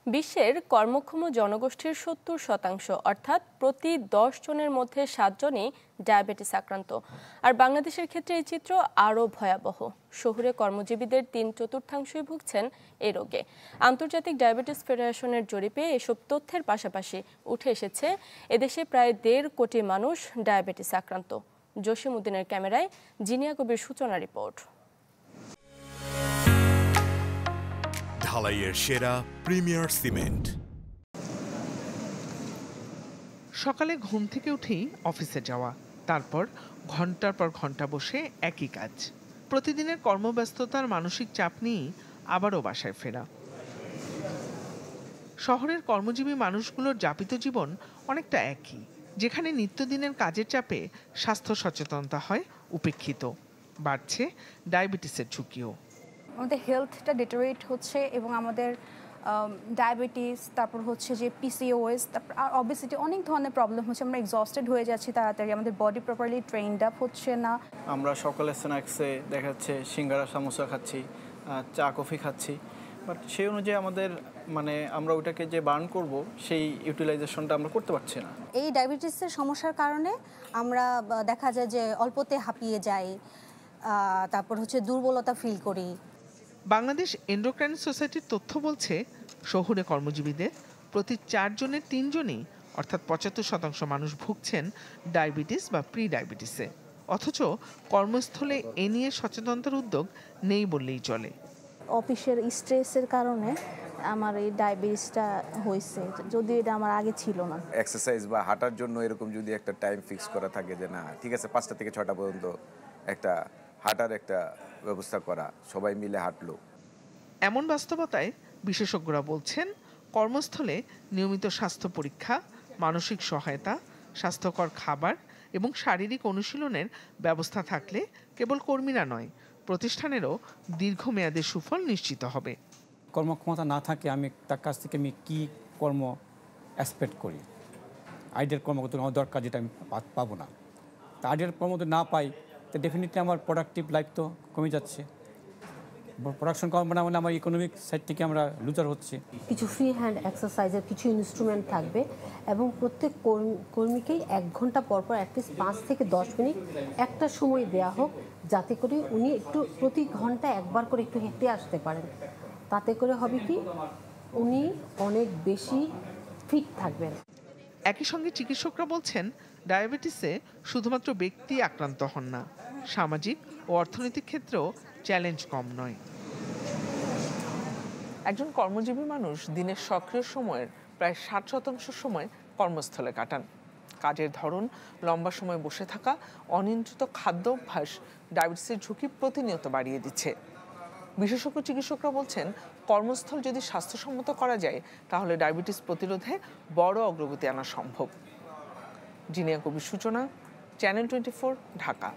বিশ্বের কর্মক্ষম জনগোষ্ঠীর ৭০% অর্থাৎ প্রতি ১০ জনের মধ্যে ৭ জনই ডায়াবেটিস আক্রান্ত। আর বাংলাদেশের ক্ষেত্রে এই চিত্র আরও ভয়াবহ। শহুরে কর্মজীবীদের ৩/৪ ভুগছেন এই রোগে। আন্তর্জাতিক ডায়াবেটিস ফেডারেশনের জরিপে এসব তথ্যের পাশাপাশি উঠে এসেছে এদেশে প্রায় ১.৫ কোটি মানুষ ডায়াবেটিস আক্রান্ত। জসিম উদ্দিনের ক্যামেরায় জিনিয়া কবির সূচনা রিপোর্ট। ঢালাইয়ের সেরা প্রিমিয়ার সিমেন্ট। সকালে ঘুম থেকে উঠেই অফিসে যাওয়া, তারপর ঘন্টার পর ঘন্টা বসে একই কাজ। প্রতিদিনের কর্মব্যস্ততার মানসিক চাপ নিয়ে আবারও বাসায় ফেরা। শহরের কর্মজীবী মানুষগুলোর যাপিত জীবন অনেকটা একই, যেখানে নিত্যদিনের কাজের চাপে স্বাস্থ্য সচেতনতা হয় উপেক্ষিত। বাড়ছে ডায়াবেটিসের ঝুঁকিও। আমাদের হেলথটা ডিটোরিয়েট হচ্ছে এবং আমাদের ডায়াবেটিস, তারপর হচ্ছে যে পিসিওএস, তারপর আর অবেসিটি, অনেক ধরনের প্রবলেম হচ্ছে। আমরা এক্সস্টেড হয়ে যাচ্ছি তাড়াতাড়ি, আমাদের বডি প্রপারলি ট্রেনড আপ হচ্ছে না। আমরা সকালে স্ন্যাক্সে দেখা যাচ্ছে সিঙ্গারা সামোসা খাচ্ছি, চা কফি খাচ্ছি, বাট সেই অনুযায়ী আমাদের আমরা ওইটাকে যে বার্ন করব সেই ইউটিলাইজেশনটা আমরা করতে পারছি না। এই ডায়াবেটিসের সমস্যার কারণে আমরা দেখা যায় যে অল্পতে হাঁপিয়ে যাই, তারপর হচ্ছে দুর্বলতা ফিল করি। বাংলাদেশ এন্ডোক্রাইন সোসাইটির তথ্য বলছে, শহুরে কর্মজীবীদের প্রতি 4 জনের 3 জনই অর্থাৎ 75% মানুষ ভুগছেন ডায়াবেটিস বা প্রি ডায়াবেটিসে। অথচ কর্মস্থলে এ নিয়ে সচেতনতার উদ্যোগ নেই বললেই চলে। অফিসের স্ট্রেসের কারণে আমার এই ডায়াবেটিসটা হয়েছে, যদিও এটা আমার আগে ছিল না। এক্সারসাইজ বা হাঁটার জন্য এরকম যদি একটা টাইম ফিক্স করা থাকে যে না ঠিক আছে 5টা থেকে 6টা পর্যন্ত একটা হাঁটার একটা ব্যবস্থা করা, সবাই মিলে হাঁটলো। এমন বাস্তবতায় বিশেষজ্ঞরা বলছেন, কর্মস্থলে নিয়মিত স্বাস্থ্য পরীক্ষা, মানসিক সহায়তা, স্বাস্থ্যকর খাবার এবং শারীরিক অনুশীলনের ব্যবস্থা থাকলে কেবল কর্মীরা নয়, প্রতিষ্ঠানেরও দীর্ঘমেয়াদে সুফল নিশ্চিত হবে। কর্মক্ষমতা না থাকে আমি তার কাছ থেকে কি কর্ম এক্সপেক্ট করি? আইডিয়াল কর্ম করতে আমার দরকার, যেটা আমি পাবো না। তা আইডিয়াল কর্ম যদি না পাই, তো ডেফিনেটলি আমার প্রোডাক্টিভ লাইফ তো কমে যাচ্ছে। প্রোডাকশন কমবে না মানে আমার ইকোনমিক সাইড থেকে আমরা লুজার হচ্ছে। কিছু ফ্রি হ্যান্ড এক্সারসাইজের কিছু ইনস্ট্রুমেন্ট থাকবে এবং প্রত্যেক কর্মীকেই 1 ঘন্টা পর পর অ্যাটলিস্ট 5 থেকে 10 মিনিট একটা সময় দেওয়া হোক, যাতে করে উনি একটু প্রতি ঘন্টা একবার করে একটু হেঁটে আসতে পারেন। তাতে করে হবে কি, উনি অনেক বেশি ফিট থাকবেন। একই সঙ্গে চিকিৎসকরা বলছেন, ডায়াবেটিসে শুধুমাত্র ব্যক্তি আক্রান্ত হন না, সামাজিক ও অর্থনৈতিক ক্ষেত্রেও চ্যালেঞ্জ কম নয়। একজন কর্মজীবী মানুষ দিনের সক্রিয় সময়ের প্রায় 60% সময় কর্মস্থলে কাটান। কাজের ধরন, লম্বা সময় বসে থাকা, অনিয়ন্ত্রিত খাদ্য অভ্যাস ডায়াবেটিসের ঝুঁকি প্রতিনিয়ত বাড়িয়ে দিচ্ছে। বিশেষজ্ঞ চিকিৎসকরা বলছেন, কর্মস্থল যদি স্বাস্থ্যসম্মত করা যায় তাহলে ডায়াবেটিস প্রতিরোধে বড় অগ্রগতি আনা সম্ভব। জিনিয়া কবির সূচনা, চ্যানেল 24, ঢাকা।